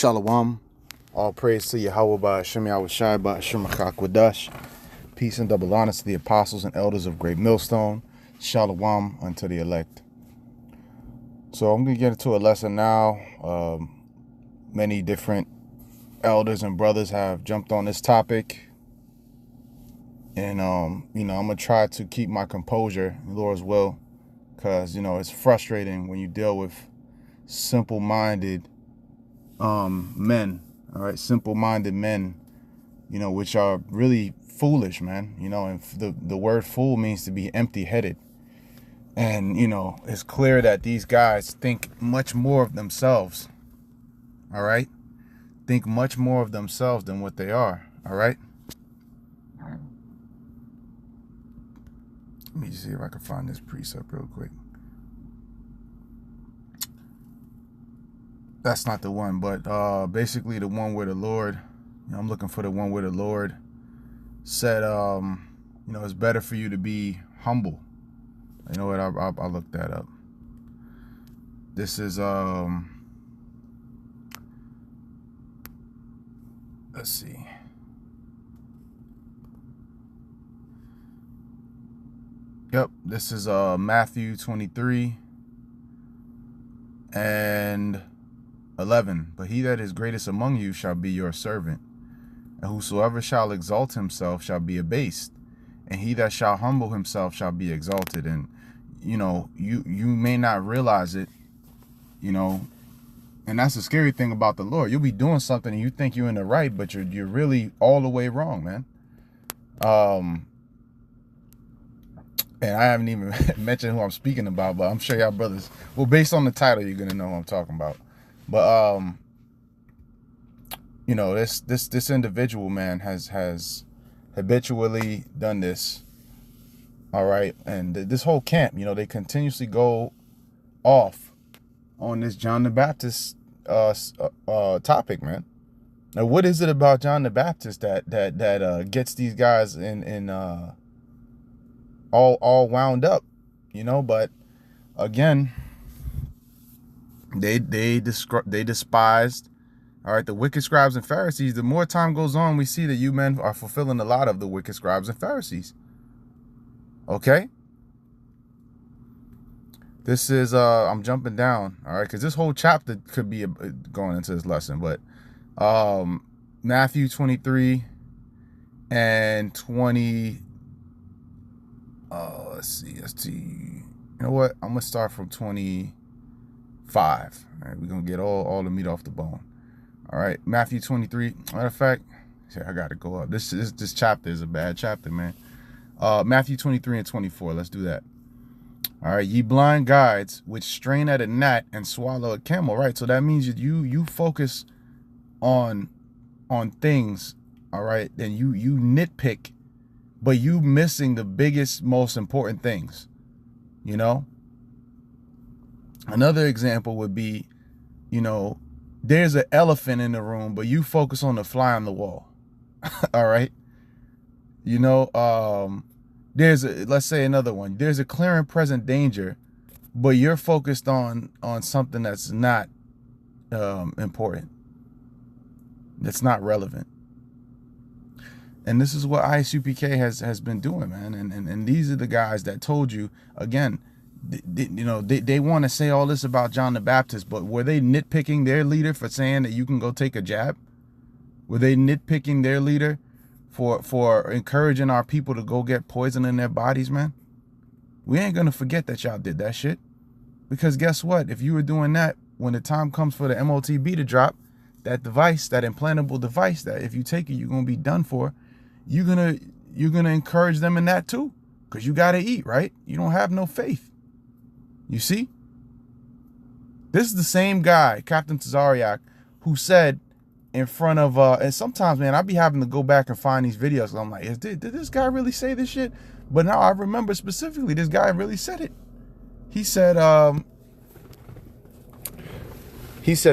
Shalom. All praise to Yahweh Ba'ashem Yahushai Ba'ashem Achakwadash. Peace and double honor to the apostles and elders of Great Millstone. Shalom unto the elect. So I'm going to get into a lesson now. Many different elders and brothers have jumped on this topic. And, I'm going to try to keep my composure, in the Lord's will. Because, it's frustrating when you deal with simple-minded men, all right, simple-minded men, which are really foolish, man, and the word fool means to be empty-headed. And, it's clear that these guys think much more of themselves, all right, think much more of themselves than what they are, all right. Let me just see if I can find this precept real quick. That's not the one, but basically the one where the Lord, I'm looking for the one where the Lord said, it's better for you to be humble. You know what? I'll look that up. This is, let's see. Yep, this is Matthew 23 and 11. But he that is greatest among you shall be your servant, and whosoever shall exalt himself shall be abased, and he that shall humble himself shall be exalted. And you may not realize it, and that's the scary thing about the Lord. You'll be doing something and you think you're in the right, but you're really all the way wrong, man. And I haven't even mentioned who I'm speaking about, but I'm sure y'all brothers, well, based on the title, you're gonna know who I'm talking about. But this individual, man, has habitually done this. All right, and this whole camp, they continuously go off on this John the Baptist topic, man. Now, what is it about John the Baptist that gets these guys in all wound up, But again, they despised, all right, the wicked scribes and Pharisees. The more time goes on, we see that you men are fulfilling a lot of the wicked scribes and Pharisees. Okay, this is I'm jumping down, all right, because this whole chapter could be going into this lesson, but Matthew 23 and 20. Let's see. You know what? I'm gonna start from 25. All right, we're gonna get all the meat off the bone. All right, Matthew 23. Matter of fact, I gotta go up. This chapter is a bad chapter, man. Matthew 23 and 24. Let's do that. All right, ye blind guides, which strain at a gnat and swallow a camel. Right, so that means you focus on things. All right, and you nitpick, but you missing the biggest, most important things. Another example would be, there's an elephant in the room, but you focus on the fly on the wall. All right. Let's say another one. There's a clear and present danger, but you're focused on something that's not important. That's not relevant. And this is what ISUPK has been doing, man. And these are the guys that told you, again, they want to say all this about John the Baptist, but were they nitpicking their leader for saying that you can go take a jab? Were they nitpicking their leader for encouraging our people to go get poison in their bodies, man? We ain't going to forget that y'all did that shit. Because guess what? If you were doing that, when the time comes for the MOTB to drop, that device, that implantable device, that if you take it, you're going to be done for, you're gonna encourage them in that too, because you gotta eat, right? You don't have no faith. You see, this is the same guy, Captain Tazariak, who said in front of and sometimes, man, I be having to go back and find these videos. I'm like, did this guy really say this shit? But now I remember specifically, this guy really said it. He said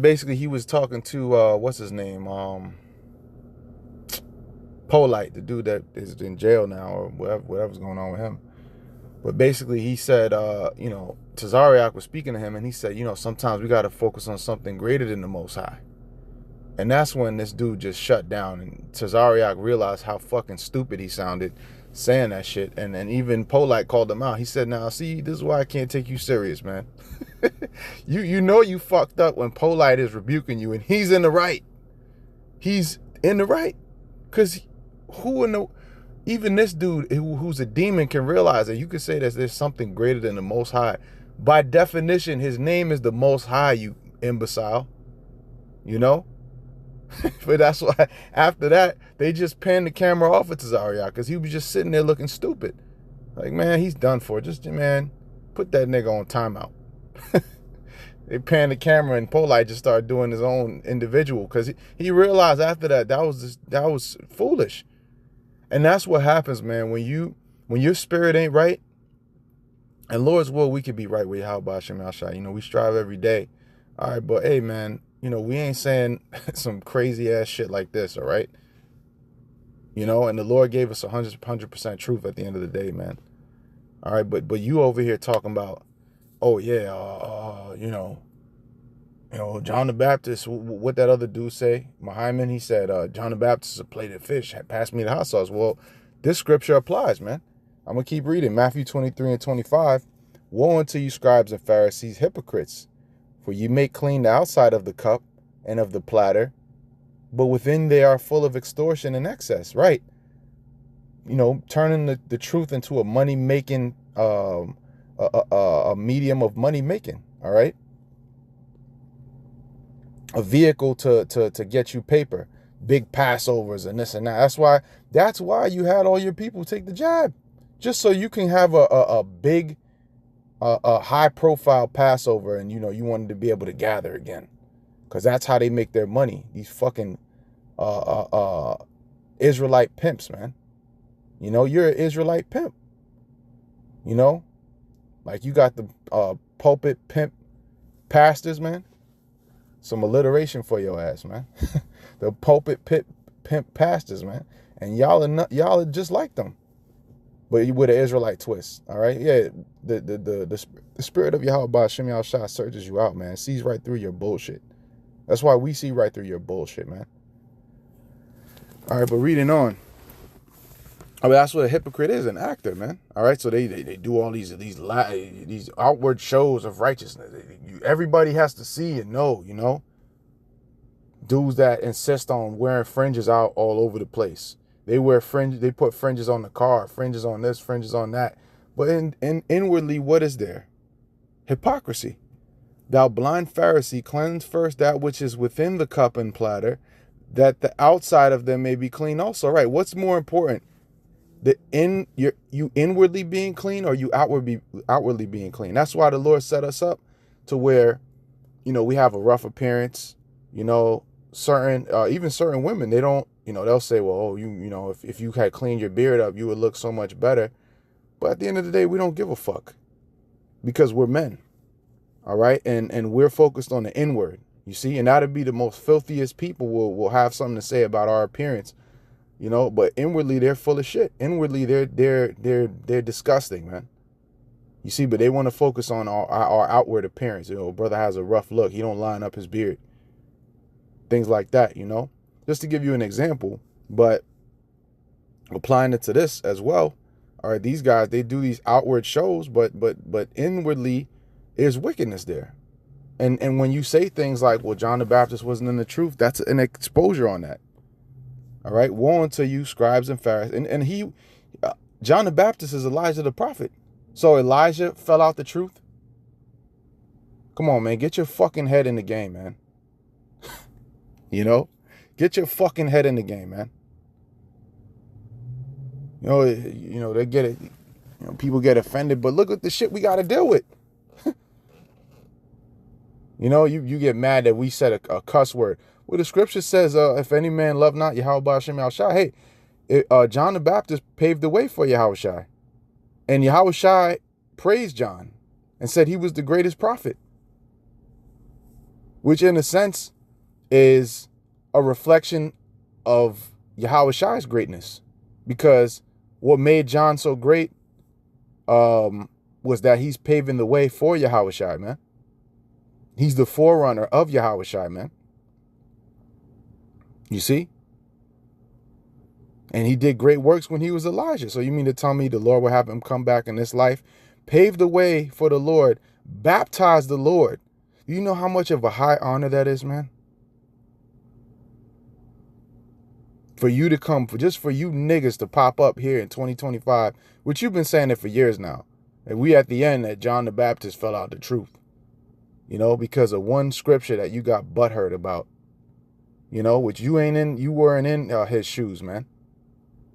basically he was talking to what's his name, Polite, the dude that is in jail now, or whatever's going on with him. But basically he said, Tazariak was speaking to him, and he said, sometimes we got to focus on something greater than the Most High. And that's when this dude just shut down, and Tazariak realized how fucking stupid he sounded saying that shit. And even Polite called him out. He said, "Now, see, this is why I can't take you serious, man." you know you fucked up when Polite is rebuking you and he's in the right. He's in the right. Because even this dude who's a demon can realize that you could say that there's something greater than the Most High. By definition, his name is the Most High, you imbecile. You know? But that's why after that, they just panned the camera off of Tazariak because he was just sitting there looking stupid. Like, man, he's done for. Just, man, put that nigga on timeout. They panned the camera and Polite just started doing his own individual because he realized after that that was foolish. And that's what happens, man, when your spirit ain't right. And Lord's will, we could be right with Yahweh Hashem Yahshua. You know, we strive every day. All right, but hey, man, you know, we ain't saying some crazy ass shit like this, all right? You know, and the Lord gave us 100% truth at the end of the day, man. All right, but you over here talking about, oh yeah, you know, John the Baptist. What that other dude say? Muhammad. He said, John the Baptist is a plate of fish. Pass me the hot sauce. Well, this scripture applies, man. I'm gonna keep reading. Matthew 23 and 25. Woe unto you, scribes and Pharisees, hypocrites! For you make clean the outside of the cup and of the platter, but within they are full of extortion and excess. Right? You know, turning the truth into a money-making, a medium of money-making. All right? A vehicle to get you paper. Big Passovers and this and that. That's why you had all your people take the jab. Just so you can have a big, high-profile Passover, and, you know, you wanted to be able to gather again. Because that's how they make their money. These fucking Israelite pimps, man. You know, you're an Israelite pimp. You know? Like, you got the pulpit pimp pastors, man. Some alliteration for your ass, man. The pulpit pimp pastors, man. And y'all are just like them. But with an Israelite twist, all right? Yeah, the spirit of Yahweh Hashem Yahushua searches you out, man. Sees right through your bullshit. That's why we see right through your bullshit, man. All right, but reading on. I mean, that's what a hypocrite is, an actor, man. All right, so they do all these outward shows of righteousness. Everybody has to see and know, you know. Dudes that insist on wearing fringes out all over the place. They wear fringe. They put fringes on the car, fringes on this, fringes on that. But inwardly, what is there? Hypocrisy. Thou blind Pharisee, cleanse first that which is within the cup and platter, that the outside of them may be clean also. Right. What's more important? You inwardly being clean, or you outwardly being clean? That's why the Lord set us up to where, you know, we have a rough appearance. You know, even certain women, they don't. You know, they'll say, well, oh, you know, if you had cleaned your beard up, you would look so much better. But at the end of the day, we don't give a fuck because we're men. All right. And we're focused on the inward, you see, and that'd be the most filthiest people will have something to say about our appearance, you know, but inwardly they're full of shit. Inwardly, they're disgusting, man. You see, but they want to focus on our outward appearance. You know, brother has a rough look. He don't line up his beard. Things like that, you know. Just to give you an example, but applying it to this as well. All right, these guys, they do these outward shows, but inwardly there's wickedness there. And when you say things like, well, John the Baptist wasn't in the truth, that's an exposure on that. All right, woe unto you, scribes and Pharisees. And John the Baptist is Elijah the prophet. So Elijah fell out the truth. Come on, man, get your fucking head in the game, man. You know? Get your fucking head in the game, man. You know, they get it. You know, people get offended, but look at the shit we got to deal with. You know, you get mad that we said a cuss word. Well, the scripture says, if any man love not Yahweh Hashem Yahushua, hey, John the Baptist paved the way for Yahushua. And Yahushua praised John and said he was the greatest prophet. Which in a sense is a reflection of Yahushua's greatness, because what made John so great was that he's paving the way for Yahushua, man. He's the forerunner of Yahushua, man. You see? And he did great works when he was Elijah. So you mean to tell me the Lord will have him come back in this life, pave the way for the Lord, baptize the Lord? You know how much of a high honor that is, man? For you to come, for you niggas to pop up here in 2025, which you've been saying it for years now. And we at the end that John the Baptist fell out the truth. You know, because of one scripture that you got butthurt about. You know, which you weren't in his shoes, man.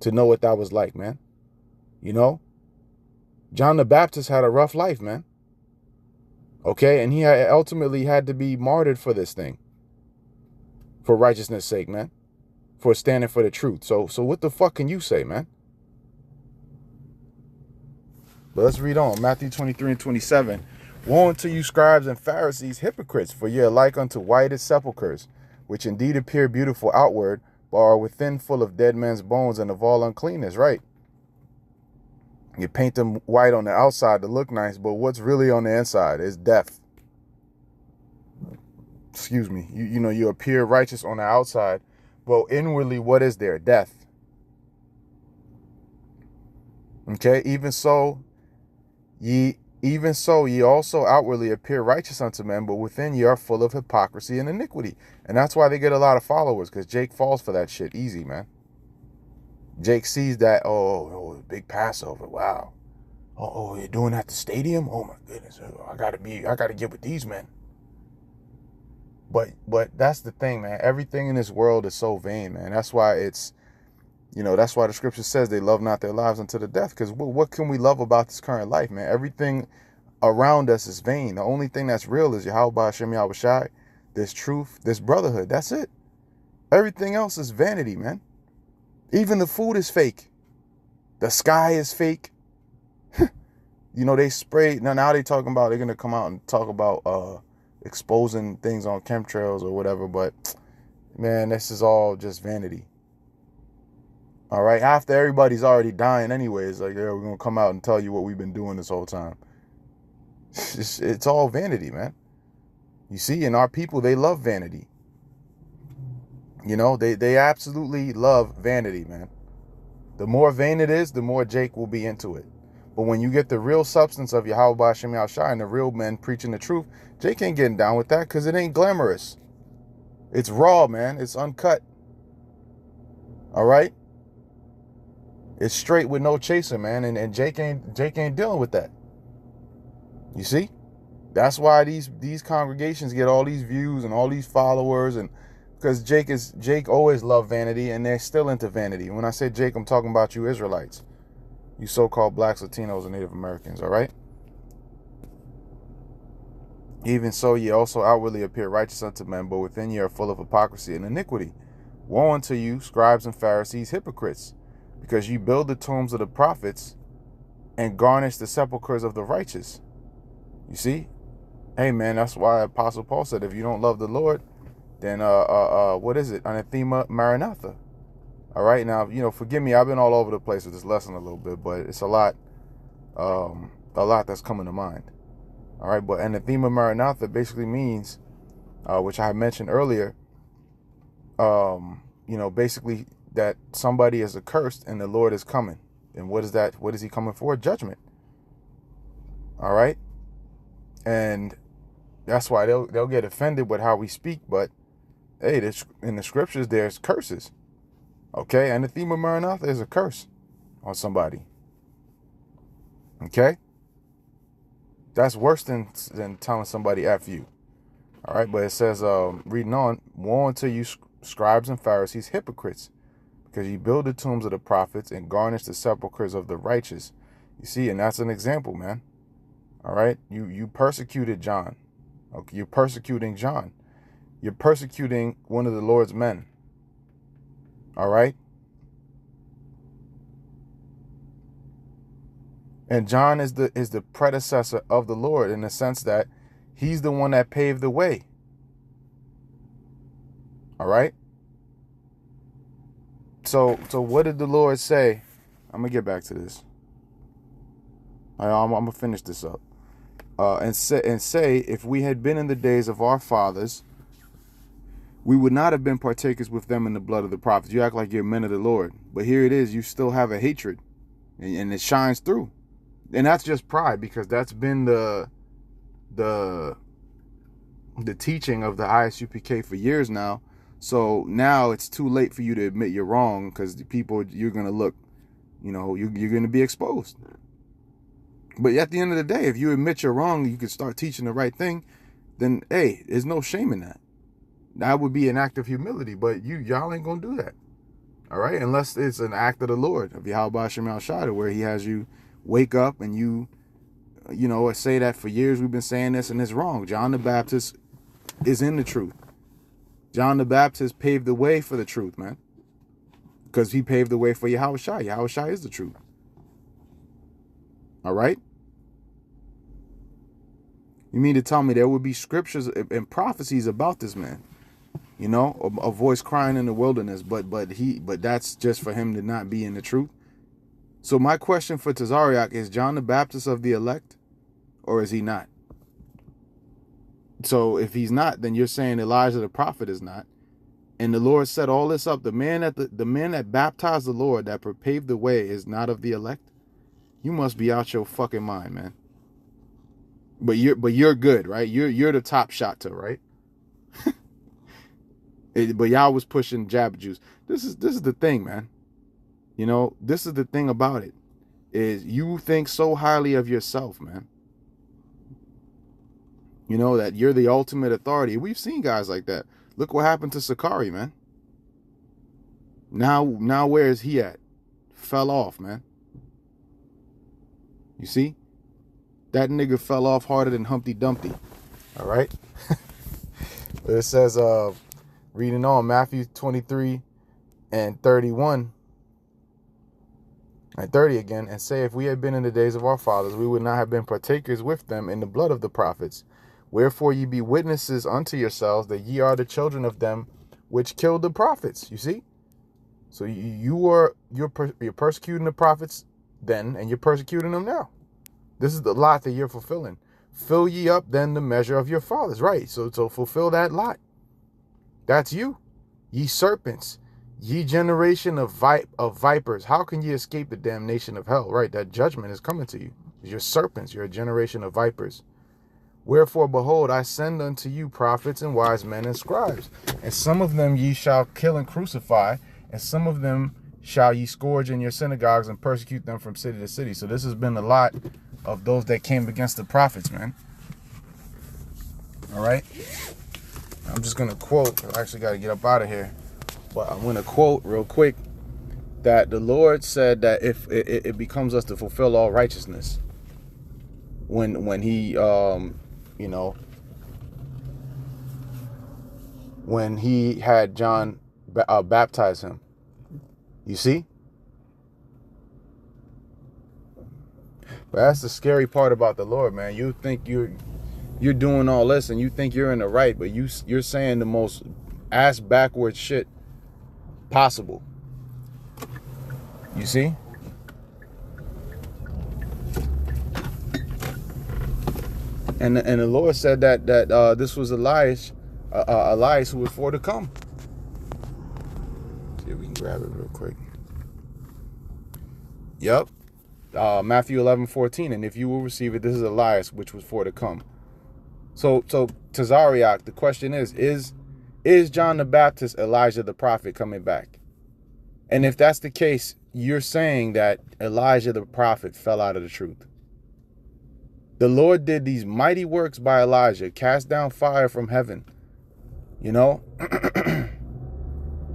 To know what that was like, man. You know? John the Baptist had a rough life, man. Okay? And he ultimately had to be martyred for this thing. For righteousness' sake, man. For standing for the truth. So what the fuck can you say, man? But let's read on. Matthew 23 and 27. Woe unto you, scribes and Pharisees, hypocrites, for ye are like unto whited sepulchres, which indeed appear beautiful outward, but are within full of dead men's bones and of all uncleanness, right? You paint them white on the outside to look nice, but what's really on the inside is death. Excuse me. You know, you appear righteous on the outside, but inwardly, what is there? Death. Okay, even so ye also outwardly appear righteous unto men, but within ye are full of hypocrisy and iniquity. And that's why they get a lot of followers, because Jake falls for that shit easy, man. Jake sees that, oh, big Passover, wow. Oh, you're doing that at the stadium? Oh my goodness, I gotta get with these men. But that's the thing, man. Everything in this world is so vain, man. That's why that's why the scripture says they love not their lives unto the death. Because what can we love about this current life, man? Everything around us is vain. The only thing that's real is Yahweh Hashem Yahweh Shai, this truth, this brotherhood. That's it. Everything else is vanity, man. Even the food is fake. The sky is fake. They spray. Now they're talking about, they're going to come out and talk about exposing things on chemtrails or whatever. But, man, this is all just vanity. All right. After everybody's already dying anyways, like, yeah, we're going to come out and tell you what we've been doing this whole time. It's all vanity, man. You see, and our people, they love vanity. They absolutely love vanity, man. The more vain it is, the more Jake will be into it. But when you get the real substance of Yahweh Hashem Yahweh Shai and the real men preaching the truth, Jake ain't getting down with that because it ain't glamorous. It's raw, man. It's uncut. All right? It's straight with no chaser, man. And Jake ain't dealing with that. You see? That's why these congregations get all these views and all these followers, and because Jake always loved vanity, and they're still into vanity. When I say Jake, I'm talking about you Israelites. You so-called blacks, Latinos, and Native Americans, all right? Even so, ye also outwardly appear righteous unto men, but within ye are full of hypocrisy and iniquity. Woe unto you, scribes and Pharisees, hypocrites, because ye build the tombs of the prophets and garnish the sepulchres of the righteous. You see? Hey, man, that's why Apostle Paul said, if you don't love the Lord, then, what is it? Anathema Maranatha. All right, now, forgive me. I've been all over the place with this lesson a little bit, but it's a lot that's coming to mind. All right, but Anathema Maranatha basically means, which I mentioned earlier, basically that somebody is accursed and the Lord is coming. And what is that? What is he coming for? Judgment. All right. And that's why they'll get offended with how we speak. But hey, in the scriptures, there's curses. Okay, Anathema Maranatha is a curse on somebody. Okay, that's worse than telling somebody F you. All right, but it says, reading on, woe unto you, scribes and Pharisees, hypocrites, because you build the tombs of the prophets and garnish the sepulchres of the righteous. You see, and that's an example, man. All right, you persecuted John. Okay, you're persecuting John. You're persecuting one of the Lord's men. All right. And John is the predecessor of the Lord in the sense that he's the one that paved the way. All right. So what did the Lord say? I'm gonna get back to this. I'm gonna finish this up. And say, if we had been in the days of our fathers, We would not have been partakers with them in the blood of the prophets. You act like you're men of the Lord. But here it is, you still have a hatred. And it shines through. And that's just pride, because that's been the teaching of the ISUPK for years now. So now it's too late for you to admit you're wrong, because the people, you're going to look, you know, you're going to be exposed. But at the end of the day, if you admit you're wrong, you can start teaching the right thing, then, hey, there's no shame in that. That would be an act of humility, but y'all ain't going to do that. All right? Unless it's an act of the Lord, of Yahweh Shem Al Shaddai, where he has you wake up and you know, say that for years we've been saying this and it's wrong. John the Baptist is in the truth. John the Baptist paved the way for the truth, man. Because he paved the way for Yahweh Shai. Yahweh Shai is the truth. All right? You mean to tell me there would be scriptures and prophecies about this man? You know, a voice crying in the wilderness, but that's just for him to not be in the truth. So my question for Tazariak is, John the Baptist of the elect, or is he not? So if he's not, then you're saying Elijah the prophet is not. And the Lord set all this up. The man that baptized the Lord, that paved the way, is not of the elect. You must be out your fucking mind, man. But you're good, right? You're the top shot to, right? But y'all was pushing Jabba Juice. This is the thing, man. You know, this is the thing about it, is you think so highly of yourself, man. You know, that you're the ultimate authority. We've seen guys like that. Look what happened to Sakari, man. Now where is he at? Fell off, man. You see? That nigga fell off harder than Humpty Dumpty. All right? It says, reading on, Matthew 23 and 31. And 30 again, and say, if we had been in the days of our fathers, we would not have been partakers with them in the blood of the prophets. Wherefore ye be witnesses unto yourselves that ye are the children of them which killed the prophets. You see? So you're persecuting the prophets then, and you're persecuting them now. This is the lot that you're fulfilling. Fill ye up then the measure of your fathers. Right. So fulfill that lot. That's you. Ye serpents, ye generation of vipers. How can ye escape the damnation of hell? Right. That judgment is coming to you. You're serpents. You're a generation of vipers. Wherefore, behold, I send unto you prophets and wise men and scribes. And some of them ye shall kill and crucify, and some of them shall ye scourge in your synagogues and persecute them from city to city. So this has been a lot of those that came against the prophets, man. All right. I'm just going to quote. I actually got to get up out of here. But I'm going to quote real quick that the Lord said that if it becomes us to fulfill all righteousness, when he, you know, when he had John baptize him. You see? But that's the scary part about the Lord, man. You think you're doing all this and you think you're in the right, but you're saying the most ass backwards shit possible. You see? And the Lord said that this was Elias who was for to come. See if we can grab it real quick. Yep. Matthew 11:14. And if you will receive it, this is Elias, which was for to come. So Tazariak, the question is John the Baptist Elijah the prophet coming back? And if that's the case, you're saying that Elijah the prophet fell out of the truth. The Lord did these mighty works by Elijah, cast down fire from heaven. You know,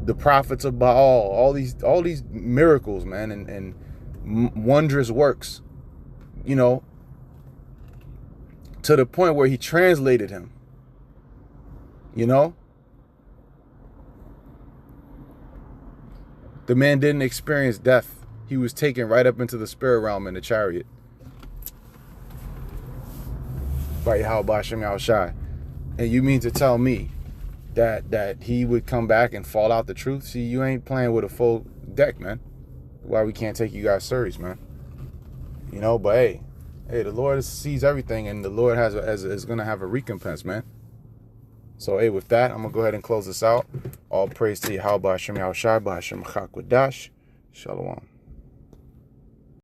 the prophets of Baal, all these miracles, man, and wondrous works, you know, to the point where he translated him. You know, the man didn't experience death. He was taken right up into the spirit realm in the chariot by Yahweh Shem Al Shai. And you mean to tell me that he would come back and fall out the truth? See, you ain't playing with a full deck, man. Why we can't take you guys serious, man. You know, but hey, the Lord sees everything, and the Lord is going to have a recompense, man. So, hey, with that, I'm going to go ahead and close this out. All praise to Yahweh Hashem Yahushai, Hashem Chakwadash. Shalom.